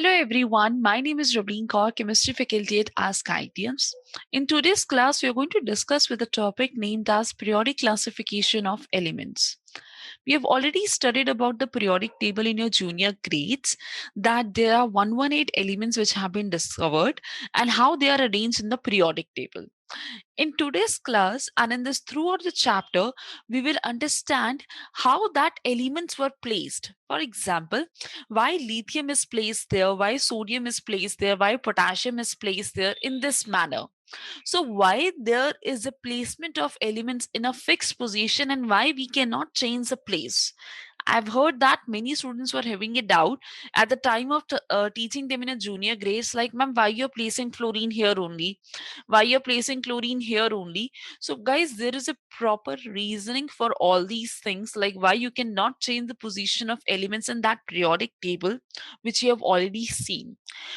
Hello everyone, my name is Rabeen Kaur, Chemistry Faculty at Ask ITMs. In today's class, we are going to discuss with a topic named as periodic classification of elements. We have already studied about the periodic table in your junior grades, that there are 118 elements which have been discovered and how they are arranged in the periodic table. In today's class and in this throughout the chapter, we will understand how that elements were placed. For example, why lithium is placed there, why sodium is placed there, why potassium is placed there in this manner. So, why there is a placement of elements in a fixed position and why we cannot change the place. I've heard that many students were having a doubt at the time of teaching them in a junior grades, like, ma'am, why you're placing fluorine here only? Why you're placing chlorine here only? So, guys, there is a proper reasoning for all these things, like why you cannot change the position of elements in that periodic table, which you have already seen.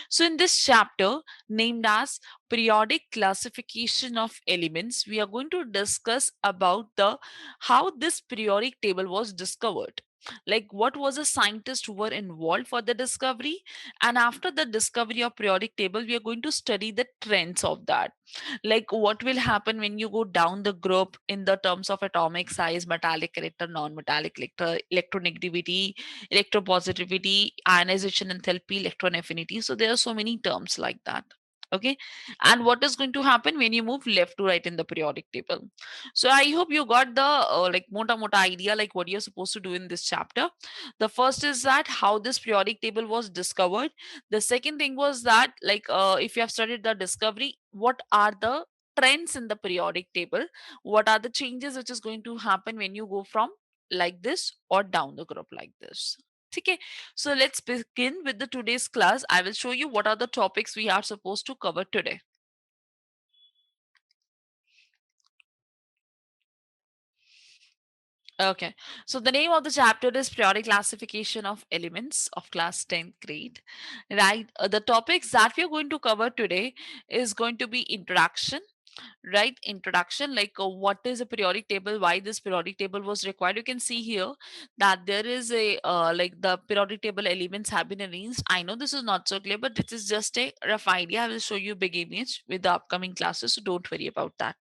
So, in this chapter, named as periodic classification of elements, we are going to discuss about the how this periodic table was discovered, like what was the scientists who were involved for the discovery, and after the discovery of periodic table we are going to study the trends of that, like what will happen when you go down the group in the terms of atomic size, metallic character, non-metallic character, electronegativity, electropositivity, ionization enthalpy, electron affinity. So there are so many terms like that. Okay, and what is going to happen when you move left to right in the periodic table. So I hope you got the like mota idea, like what you're supposed to do in this chapter. The first is that how this periodic table was discovered. The second thing was that, like, if you have studied the discovery, what are the trends in the periodic table, what are the changes which is going to happen when you go from like this or down the group like this. Okay, so let's begin with the today's class. I will show you what are the topics we are supposed to cover today. Okay, so the name of the chapter is Periodic Classification of Elements of class 10th grade. Right, the topics that we are going to cover today is going to be introduction, right? Introduction, like what is a periodic table, why this periodic table was required. You can see here that there is a like the periodic table elements have been arranged. I know this is not so clear, but this is just a rough idea. I will show you a big image with the upcoming classes, so don't worry about that.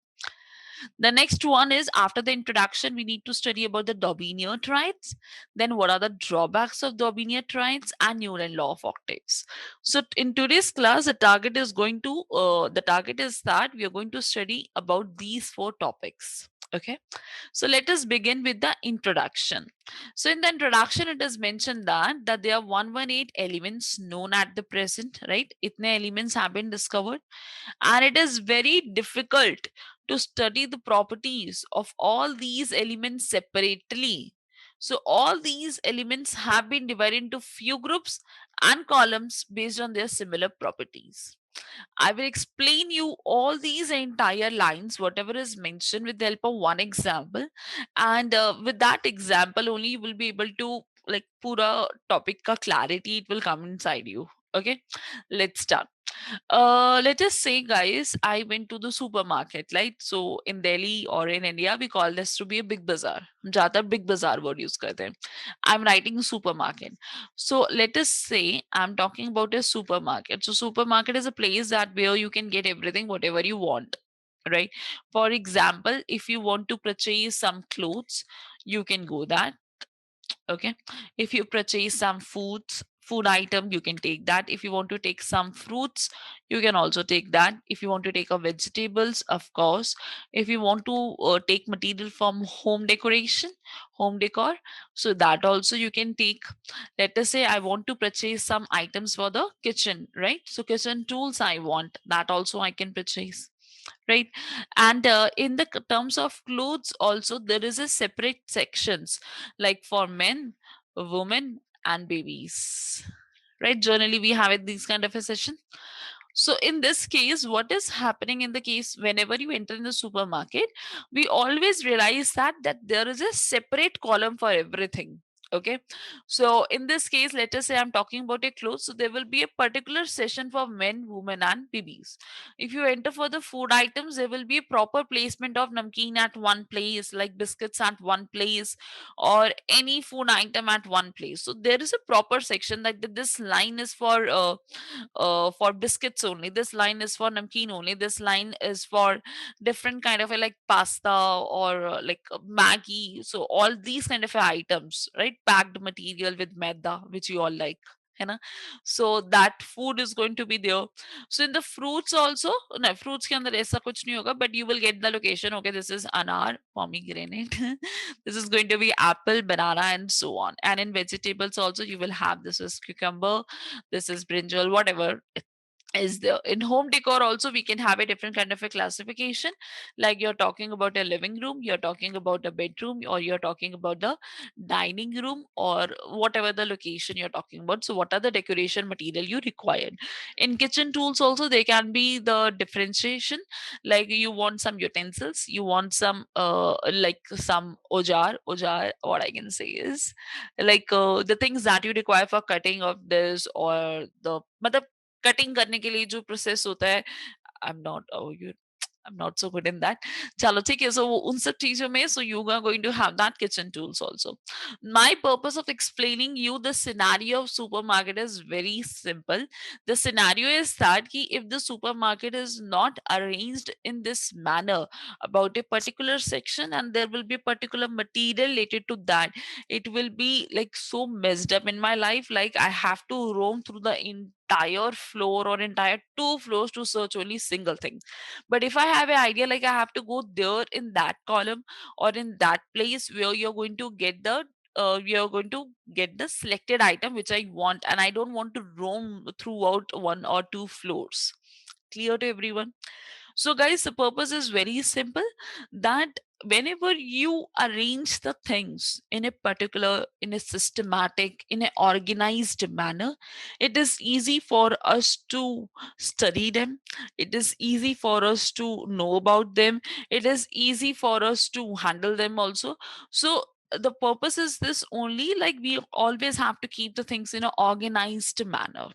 The next one is, after the introduction, we need to study about the Daubinier triads. Then what are the drawbacks of Daubinier triads and Newland law of octaves. So in today's class, the target is that we are going to study about these four topics. Okay, so let us begin with the introduction. So in the introduction, it is mentioned that there are 118 elements known at the present, right? Itne elements have been discovered, and it is very difficult to study the properties of all these elements separately. So all these elements have been divided into few groups and columns based on their similar properties. I will explain you all these entire lines, whatever is mentioned, with the help of one example. And with that example only, you will be able to, like, pura topic ka clarity, it will come inside you. Okay, let's start. Let us say, guys, I went to the supermarket, right? So in Delhi or in India, we call this to be a big bazaar. हम ज्यादातर big bazaar word use करते हैं. I'm writing supermarket. So let us say I'm talking about a supermarket. So supermarket is a place that where you can get everything, whatever you want, right? For example, if you want to purchase some clothes, you can go that. Okay, if you purchase some food item, you can take that. If you want to take some fruits, you can also take that. If you want to take a vegetables, of course. If you want to take material from home decoration, home decor, so that also you can take. Let us say I want to purchase some items for the kitchen, right? So kitchen tools I want, that also I can purchase, right? And in the terms of clothes also, there is a separate sections, like for men, women, and babies, right? Generally we have it these kind of a session. So in this case, what is happening in the case whenever you enter in the supermarket, we always realize that there is a separate column for everything. Okay, so in this case, let us say I'm talking about a clothes, so there will be a particular session for men, women, and babies. If you enter for the food items, there will be a proper placement of namkeen at one place, like biscuits at one place, or any food item at one place. So there is a proper section that this line is for biscuits only, this line is for namkeen only, this line is for different kind of like pasta or like Maggie. So all these kind of items, right? Packed material with maida, which you all like. है ना? So that food is going to be there. So in the fruits also, no, fruits के अंदर ऐसा कुछ नहीं होगा, but you will get the location. Okay, this is anar, pomegranate. This is going to be apple, banana, and so on. And in vegetables also, you will have this is cucumber, this is brinjal, whatever is there. In home decor also we can have a different kind of a classification, like you're talking about a living room, you're talking about a bedroom, or you're talking about the dining room, or whatever the location you're talking about. So what are the decoration material you required? In kitchen tools also there can be the differentiation, like you want some utensils, you want some like some ojar, what I can say is like the things that you require for cutting of this, or the मतलब cutting करने के लिए जो process होता है, I am not you I'm not so good in that. चलो ठीक है, so उन सब चीजों में so you are going to have that kitchen tools also. My purpose of explaining you the scenario of supermarket is very simple. The scenario is that ki if the supermarket is not arranged in this manner about a particular section, and there will be particular material related to that, it will be like so messed up in my life, like I have to roam through the entire floor or entire two floors to search only single thing. But if I have an idea, like I have to go there in that column or in that place where you're going to get the you're going to get the selected item which I want, and I don't want to roam throughout one or two floors. Clear to everyone? So, guys, the purpose is very simple, that whenever you arrange the things in a particular, in a systematic, in an organized manner, it is easy for us to study them. It is easy for us to know about them. It is easy for us to handle them also. So, the purpose is this only, like we always have to keep the things in an organized manner.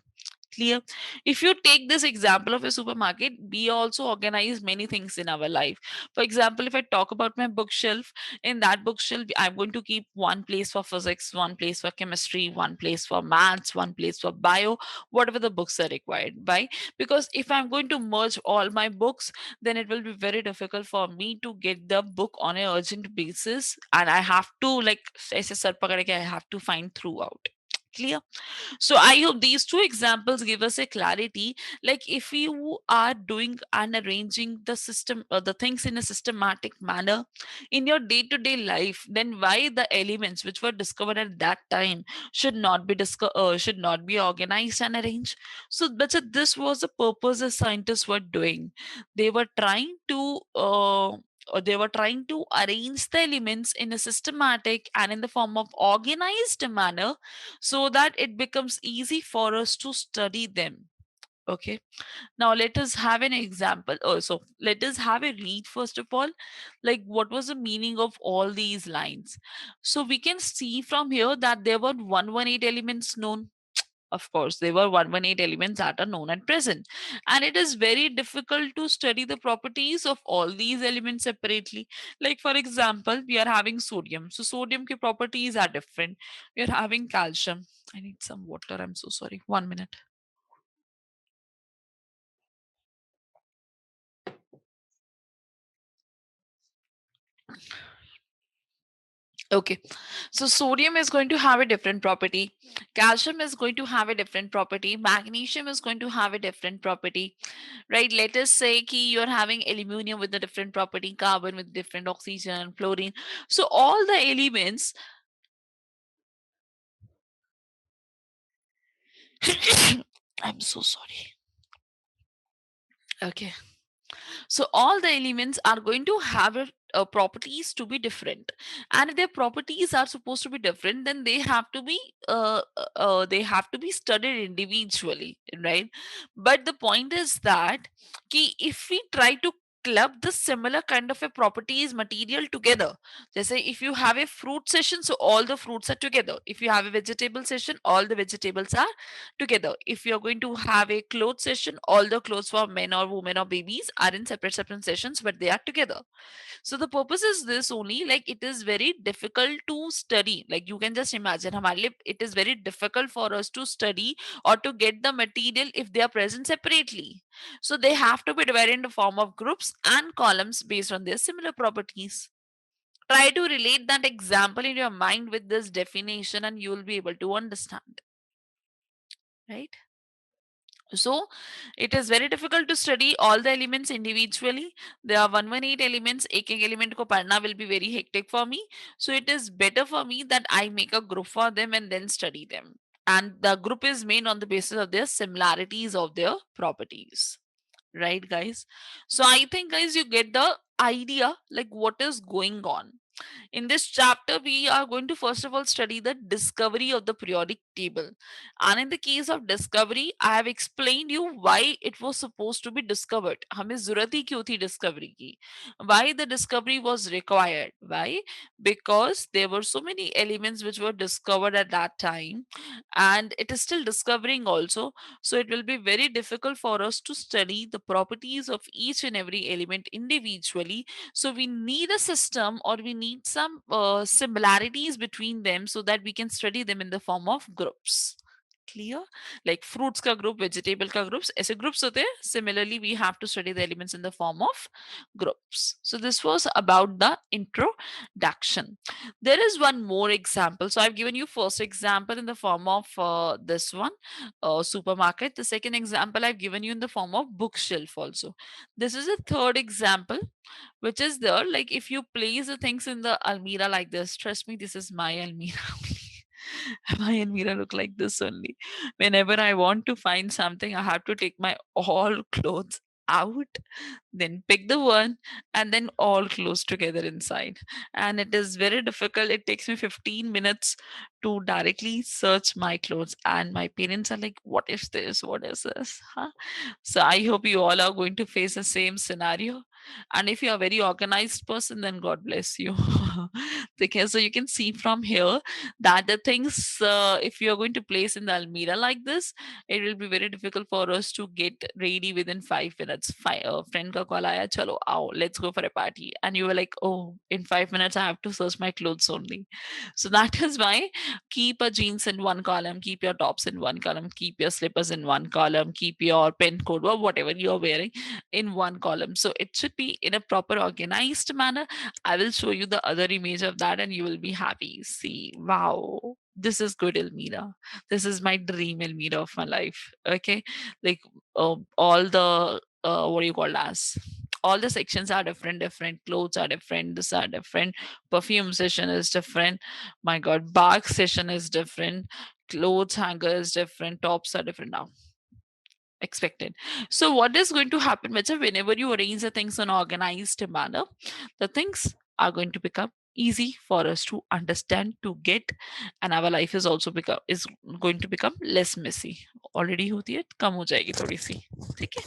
Clear? If you take this example of a supermarket, we also organize many things in our life. For example, if I talk about my bookshelf, in that bookshelf I'm going to keep one place for physics, one place for chemistry, one place for maths, one place for bio, whatever the books are required. Why? Because if I'm going to merge all my books, then it will be very difficult for me to get the book on an urgent basis, and I have to like ऐसे sir पकड़ के I have to find throughout. Clear? So I hope these two examples give us a clarity. Like if you are doing and arranging the system or the things in a systematic manner in your day-to-day life, then why the elements which were discovered at that time should not be organized and arranged? So this was the purpose the scientists were doing. They were trying to or they were trying to arrange the elements in a systematic and in the form of organized manner, so that it becomes easy for us to study them. Okay, now let us have an example. So let us have a read first of all, like what was the meaning of all these lines. So we can see from here that there were 118 elements known. Of course, there were 118 elements that are known at present. And it is very difficult to study the properties of all these elements separately. Like, for example, we are having sodium. So, sodium ke properties are different. We are having calcium. I need some water. I'm so sorry. 1 minute. Okay. So sodium is going to have a different property. Calcium is going to have a different property. Magnesium is going to have a different property, right? Let us say ki you're having aluminum with a different property, carbon with different oxygen, fluorine. So all the elements, I'm so sorry. Okay. So all the elements are going to have properties to be different, and if their properties are supposed to be different, then they have to be studied individually, right? But the point is that if we try to club the similar kind of a properties material together. जैसे if you have a fruit session, so all the fruits are together. If you have a vegetable session, all the vegetables are together. If you're going to have a clothes session, all the clothes for men or women or babies are in separate sessions, but they are together. So the purpose is this only, like it is very difficult to study. Like you can just imagine, हमारे लिए it is very difficult for us to study or to get the material if they are present separately. So they have to be divided into form of groups and columns based on their similar properties. Try to relate that example in your mind with this definition and you will be able to understand, right? So it is very difficult to study all the elements individually. There are 118 elements. एक element को पढ़ना will be very hectic for me. So it is better for me that I make a group for them and then study them. And the group is made on the basis of their similarities of their properties. Right, guys? So I think, guys, you get the idea like what is going on. In this chapter, we are going to first of all study the discovery of the periodic table. And in the case of discovery, I have explained you why it was supposed to be discovered. हमें ज़रूरत ही क्यों थी discovery की? Why the discovery was required? Why? Because there were so many elements which were discovered at that time, and it is still discovering also. So it will be very difficult for us to study the properties of each and every element individually. So we need a system or we need some similarities between them so that we can study them in the form of groups. Clear? Like fruits ka group, vegetable ka groups, ऐसे groups होते हैं. Similarly, we have to study the elements in the form of groups. So this was about the introduction. There is one more example. So I've given you first example in the form of this one, supermarket. The second example I've given you in the form of bookshelf also. This is a third example which is there. Like if you place the things in the almirah like this, trust me, this is my almirah only. My almirah look like this only. Whenever I want to find something, I have to take my all clothes out, then pick the one, and then all clothes together inside. And it is very difficult. It takes me 15 minutes to directly search my clothes. And my parents are like, what is this? What is this? Huh? So I hope you all are going to face the same scenario. And if you are a very organized person, then God bless you. Because so you can see from here that the things, if you are going to place in the almirah like this, it will be very difficult for us to get ready within 5 minutes. Friend ka call aaya, chalo, आओ, let's go for a party. And you were like, oh, in 5 minutes, I have to search my clothes only. So that is why keep a jeans in one column, keep your tops in one column, keep your slippers in one column, keep your pen code or whatever you're wearing in one column. So it should be in a proper organized manner. I will show you the other image of that and you will be happy. See, wow, this is good, Elmira. This is my dream Elmira of my life. Okay. Like all the, what do you call as? All the sections are different, clothes are different, this are different, perfume session is different. My god, bark session is different, clothes hanger is different, tops are different now expected. So what is going to happen, Vacha, whenever you arrange the things in organized manner, the things are going to become easy for us to understand, to get, and our life is going to become less messy. Already होती है, कम हो जाएगी थोड़ी सी. ठीक है?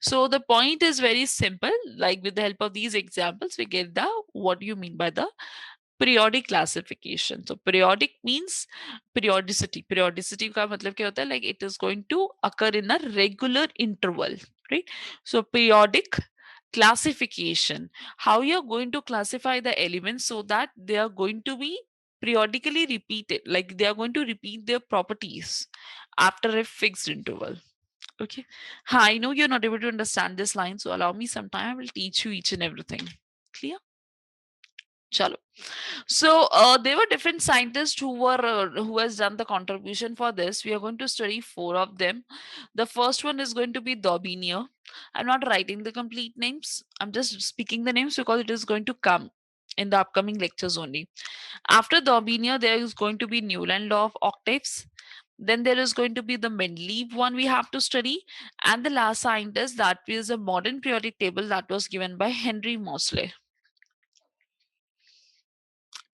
So the point is very simple. Like with the help of these examples, we get the what you mean by the periodic classification. So periodic means periodicity. Periodicity का मतलब क्या होता है? Like it is going to occur in a regular interval, right? So periodic classification. How you're going to classify the elements so that they are going to be periodically repeated, like they are going to repeat their properties after a fixed interval. Okay. I know you're not able to understand this line, so allow me some time. I will teach you each and everything. Clear? Chalo. So there were different scientists who has done the contribution for this. We are going to study four of them. The first one is going to be Daubinier. I'm not writing the complete names. I'm just speaking the names because it is going to come in the upcoming lectures only. After Daubinier, there is going to be Newland law of octaves. Then there is going to be the Mendeleev one we have to study, and the last scientist that is a modern periodic table that was given by Henry Moseley.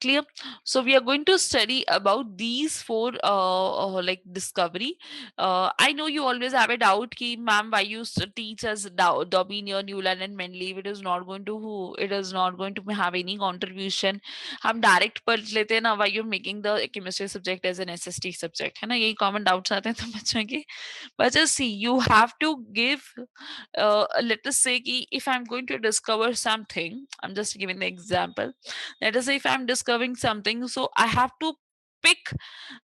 Clear? So we are going to study about these four like discovery. I know you always have a doubt ki ma'am why you teach us Daubigny, Newland and Mendeleev, it is not going to have any contribution. हम direct पढ़ लेते हैं ना, why you're making the chemistry subject as an SST subject, है ना, यही common doubts आते हैं तो बच्चों के. But just see, you have to give let us say ki if I'm going to discover something, I'm just giving the example. Let us say if I'm discovering something, so I have to pick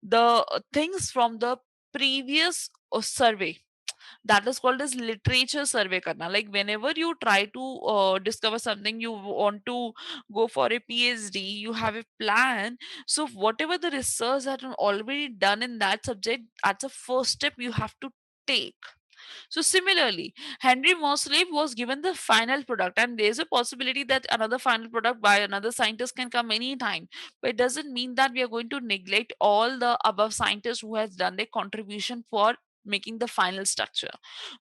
the things from the previous survey, that is called as literature survey karna. Like whenever you try to discover something, you want to go for a PhD, you have a plan. So whatever the research that are already done in that subject, that's the first step you have to take. So similarly, Henry Moseley was given the final product, and there's a possibility that another final product by another scientist can come anytime. But it doesn't mean that we are going to neglect all the above scientists who has done their contribution for making the final structure.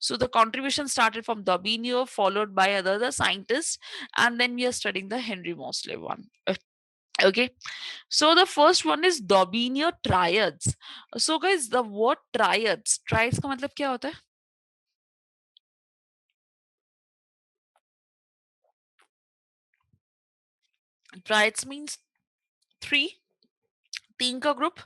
So the contribution started from Daubigny, followed by other scientists, and then we are studying the Henry Moseley one. Okay, so the first one is Daubigny triads. So guys, the word triads का मतलब क्या होता है? Triads means three, तीन का group,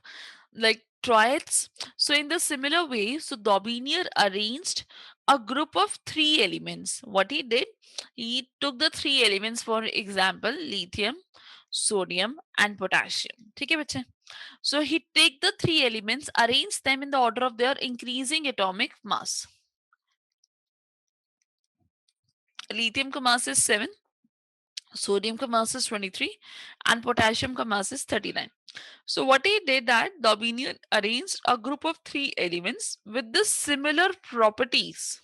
like triads. So in the similar way, so Daubigny arranged a group of three elements. What he did, he took the three elements, for example, lithium, sodium, and potassium. ठीक है बच्चे? So he take the three elements, arrange them in the order of their increasing atomic mass. Lithium का mass is 7, sodium ka mass is 23, and potassium ka mass is 39. So what he did that Daubigny arranged a group of three elements with the similar properties,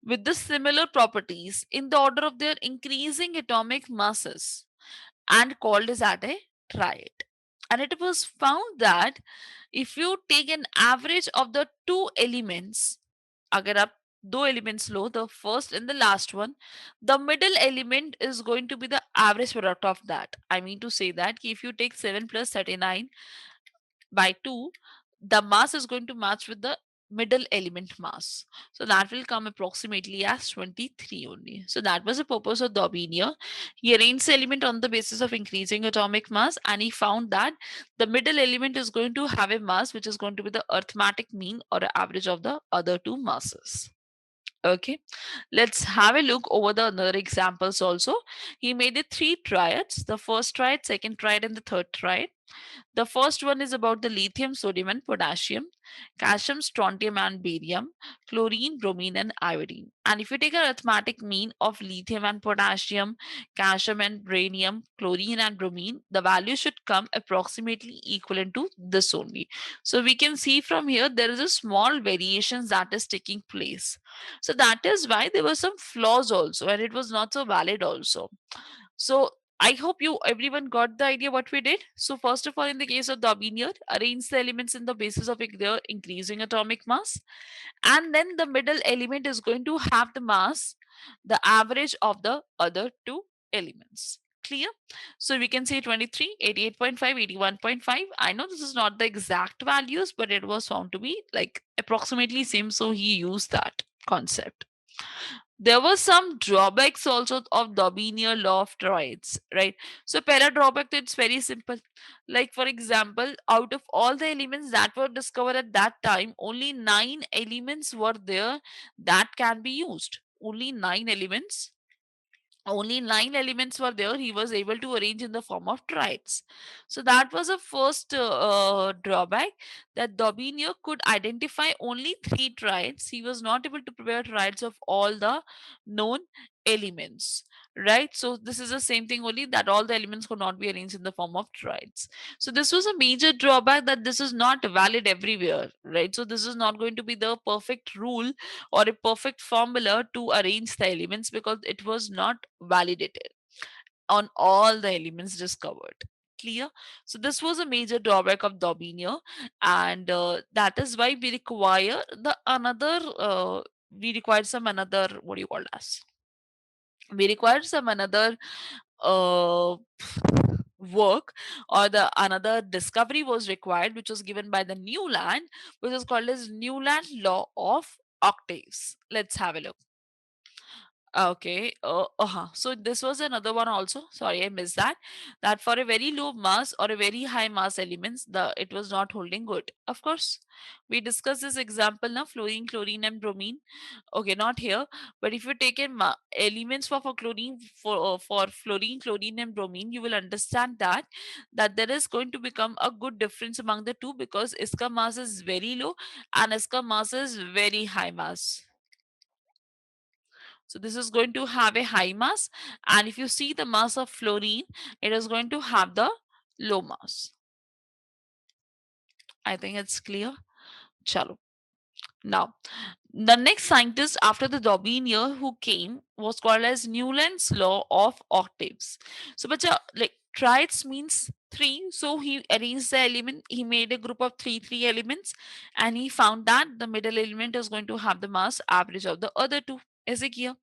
in the order of their increasing atomic masses, and called as at a triad. And it was found that if you take an average of the two elements, अगर आप दो elements low, the first and the last one, the middle element is going to be the average product of that. I mean to say that if you take 7 plus 39 by 2, the mass is going to match with the middle element mass. So that will come approximately as 23 only. So that was the purpose of Daubigny. He arranged the element on the basis of increasing atomic mass, and he found that the middle element is going to have a mass which is going to be the arithmetic mean or average of the other two masses. Okay, let's have a look over the other examples also. He made it three triads: the first triad, second triad, and the third triad. The first one is about the lithium, sodium, and potassium, calcium, strontium, and barium, chlorine, bromine, and iodine. And if you take an arithmetic mean of lithium and potassium, calcium and rhenium, chlorine and bromine, the value should come approximately equivalent to this only. So we can see from here there is a small variations that is taking place. So that is why there were some flaws also, and it was not so valid also. So I hope you everyone got the idea what we did. So first of all, in the case of Daubigny, arrange the elements in the basis of their increasing atomic mass, and then the middle element is going to have the mass, the average of the other two elements. Clear? So we can say 23, 88.5, 81.5. I know this is not the exact values, but it was found to be like approximately same. So he used that concept. There were some drawbacks also of Daubigny law of triads, right? So para drawback, it's very simple. Like for example, out of all the elements that were discovered at that time, only 9 elements were there that can be used. Only nine elements were there he was able to arrange in the form of triads. So that was a first drawback, that Daubigny could identify only three triads. He was not able to prepare triads of all the known elements, right? So this is the same thing only, that all the elements could not be arranged in the form of triads. So this was a major drawback, that this is not valid everywhere, right? So this is not going to be the perfect rule or a perfect formula to arrange the elements, because it was not validated on all the elements discovered. Clear? So this was a major drawback of Daubigny, and that is why we require the another. We require some another. What do you call us? We require some another. Uh, work, or the another discovery was required, which was given by the Newland, which is called as Newland law of octaves. Let's have a look. Okay. So this was another one also. Sorry, I missed that. That for a very low mass or a very high mass elements, the it was not holding good. Of course, we discussed this example now: fluorine, chlorine, and bromine. Okay, not here, but if you take in elements for chlorine, for fluorine, chlorine, and bromine, you will understand that there is going to become a good difference among the two, because iska mass is very low and iska mass is very high mass. So this is going to have a high mass, and if you see the mass of fluorine, it is going to have the low mass. I think it's clear. Chalo. Now, the next scientist after the Daubigny who came was called as Newland's law of octaves. So, bacha, like triads means three. So he arranged the element. He made a group of three elements, and he found that the middle element is going to have the mass average of the other two. ऐसे किया.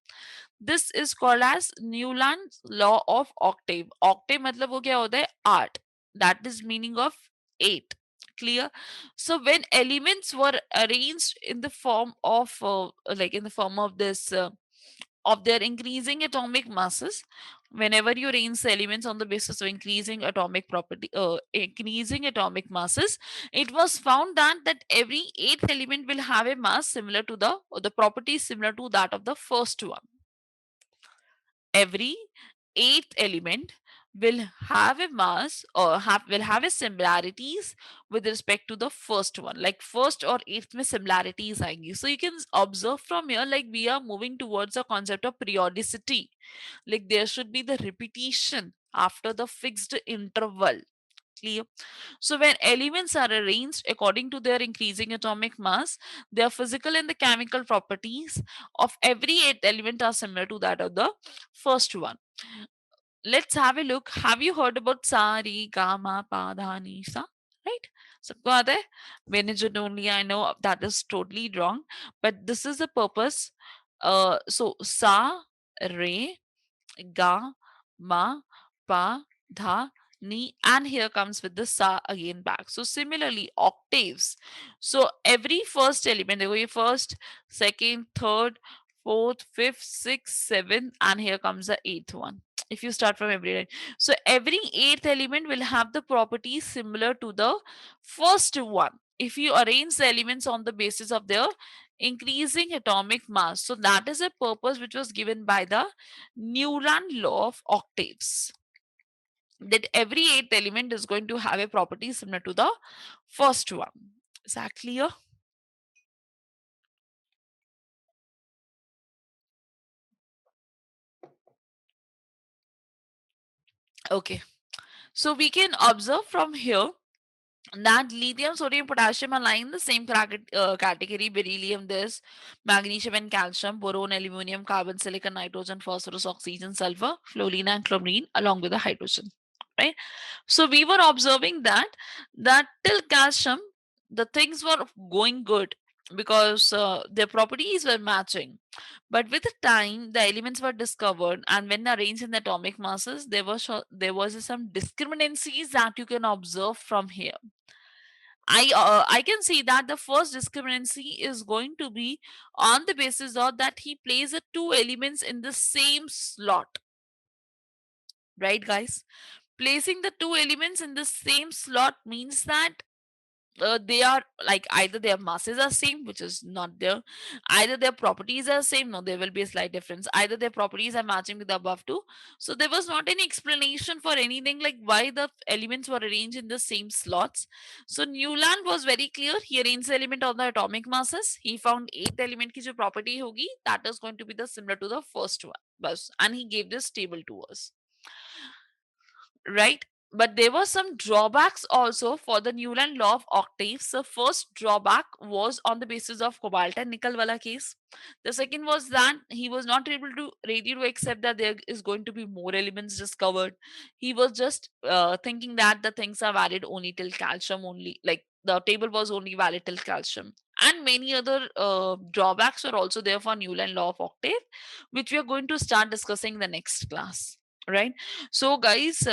This is called as Newland's law of octave. Octave मतलब वो क्या होता है? 8. That is meaning of 8. Clear? So when elements were arranged in the form of like in the form of this of their increasing atomic masses, whenever you arrange the elements on the basis of increasing atomic property, increasing atomic masses, it was found that every eighth element will have a mass similar to the, or the property similar to that of the first one. Every eighth element will have a mass, or will have a similarities with respect to the first one, like first or eighth में similarities आएंगी. So you can observe from here, like we are moving towards a concept of periodicity, like there should be the repetition after the fixed interval. Clear? So when elements are arranged according to their increasing atomic mass, their physical and the chemical properties of every eighth element are similar to that of the first one. Let's have a look. Have you heard about sa, re, ga, ma, pa, dha, ni, sa? Right? सबको आता है? मैंने जो known लिया, I know that is totally wrong, but this is the purpose. So sa, re, ga, ma, pa, dha, ni, and here comes with the sa again back. So similarly, octaves. So every first element, देखो ये first, second, third, fourth, fifth, sixth, seventh, and here comes the eighth one. If you start from every line, so every eighth element will have the properties similar to the first one if you arrange the elements on the basis of their increasing atomic mass. So that is a purpose which was given by the Newland law of octaves, that every eighth element is going to have a property similar to the first one. Is that clear? Okay. So we can observe from here that lithium, sodium, potassium are lying in the same category. Beryllium, this, magnesium and calcium, boron, aluminum, carbon, silicon, nitrogen, phosphorus, oxygen, sulfur, fluorine, and chlorine, along with the hydrogen. Right. So we were observing that till calcium, the things were going good because their properties were matching. But with the time, the elements were discovered, and when arranged in the atomic masses, there was some discrepancies that you can observe from here. I can see that the first discrepancy is going to be on the basis of that he places the two elements in the same slot, right, guys? Placing the two elements in the same slot means that they are like either their masses are same, which is not there, either their properties are same, no, there will be a slight difference, either their properties are matching with the above two. So there was not any explanation for anything like why the elements were arranged in the same slots. So Newland was very clear. He arranged the element on the atomic masses. He found eighth element ki jo property hogi, that is going to be the similar to the first one, bas, and he gave this table to us, right? But there were some drawbacks also for the Newland law of octaves. The first drawback was on the basis of cobalt and nickel wala case. The second was that he was not able to ready to accept that there is going to be more elements discovered. He was just thinking that the things are valid only till calcium only, like the table was only valid till calcium. And many other drawbacks are also there for Newland law of octave, which we are going to start discussing in the next class. right? So guys,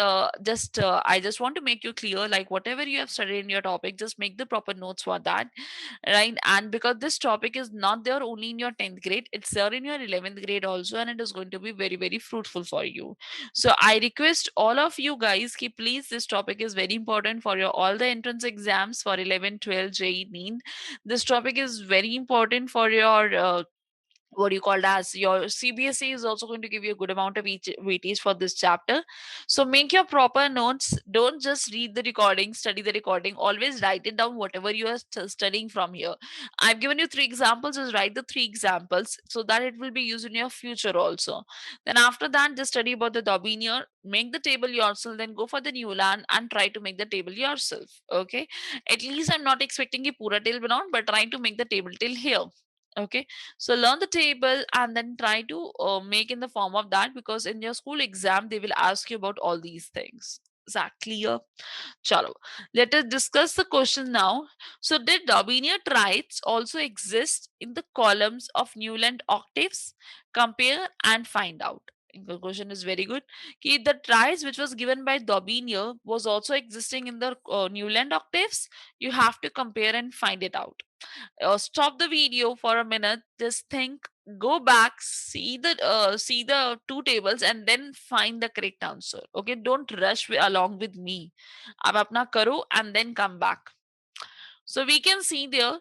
just I just want to make you clear, like whatever you have studied in your topic, just make the proper notes for that, right? And because this topic is not there only in your 10th grade, it's there in your 11th grade also, and it is going to be very very fruitful for you. So I request all of you guys ki please, this topic is very important for your all the entrance exams for 11, 12, JEE, NEET. This topic is very important for your what do you call it as your CBSE is also going to give you a good amount of each weightage for this chapter. So make your proper notes. Don't just read the recording, study the recording. Always write it down, whatever you are studying from here. I've given you three examples. Just write the three examples so that it will be used in your future also. Then after that, just study about the Daubinier, make the table yourself, then go for the Newland and try to make the table yourself. Okay. At least I'm not expecting a pura table banana, but trying to make the table till here. Okay, so learn the table and then try to make in the form of that, because in your school exam they will ask you about all these things. Is that clear? Chalo. Let us discuss the question now. So did Daubinier triads also exist in the columns of Newland octaves? Compare and find out. The question is very good. Ki the triads which was given by Daubinier was also existing in the Newland octaves. You have to compare and find it out. Stop the video for a minute, just think, go back, see the two tables and then find the correct answer. Okay, don't rush along with me. Ab apna karo and then come back. So we can see there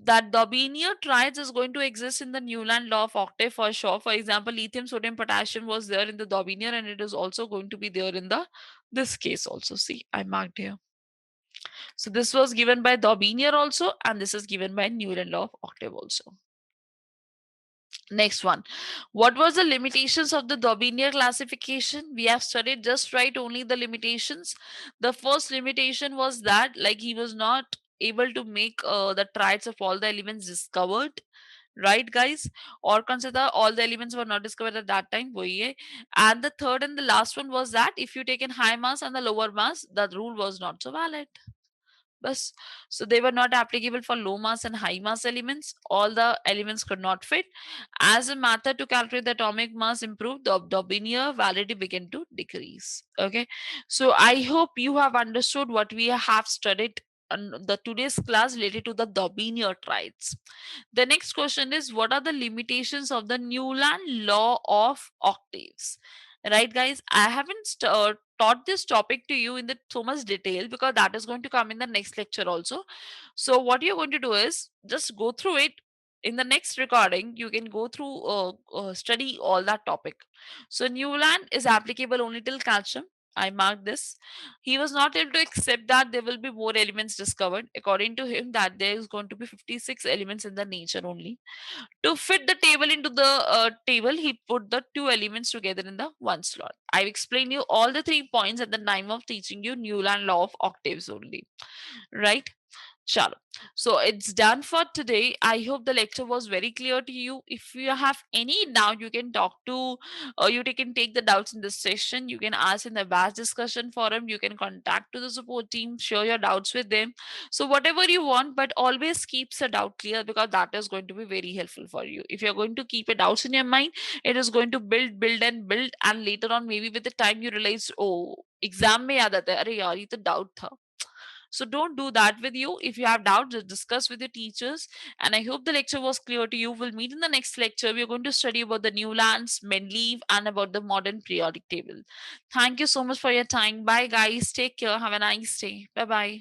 that the Daubinier triads is going to exist in the Newland law of octave for sure. For example, lithium, sodium, potassium was there in the Daubinier, and it is also going to be there in the this case also. See, I marked here. So this was given by Daubinier also, and this is given by Newland law of octave also. Next one. What was the limitations of the Daubinier classification? We have studied just right only the limitations. The first limitation was that like he was not able to make the triads of all the elements discovered. Right, guys? Or consider all the elements were not discovered at that time. wohi hai. And the third and the last one was that if you take in high mass and the lower mass, the rule was not so valid. Bus. So they were not applicable for low mass and high mass elements. All the elements could not fit. As a method to calculate the atomic mass improved, the Daubinier validity began to decrease. Okay. So I hope you have understood what we have studied on the today's class related to the Daubinier triads. The next question is, what are the limitations of the Newland law of octaves? Right, guys? I haven't taught this topic to you in the so much detail because that is going to come in the next lecture also. So what you're going to do is just go through it. In the next recording you can go through study all that topic. So Newland is applicable only till calcium. I marked this. He was not able to accept that there will be more elements discovered. According to him, that there is going to be 56 elements in the nature only. To fit the table into the table, he put the two elements together in the one slot. I've explained you all the 3 points at the time of teaching you Newland law of octaves only, right? Chalo. So it's done for today. I hope the lecture was very clear to you. If you have any doubt, you can talk to, or you can take the doubts in this session. You can ask in the vast discussion forum. You can contact to the support team, share your doubts with them. So whatever you want, but always keeps a doubt clear, because that is going to be very helpful for you. If you're going to keep a doubts in your mind, it is going to build, and later on, maybe with the time you realize, oh, exam में याद आता है अरे यार ये तो doubt था. So don't do that with you. If you have doubts, just discuss with your teachers. And I hope the lecture was clear to you. We'll meet in the next lecture. We're going to study about the Newlands, Mendeleev, and about the modern periodic table. Thank you so much for your time. Bye, guys. Take care. Have a nice day. Bye bye.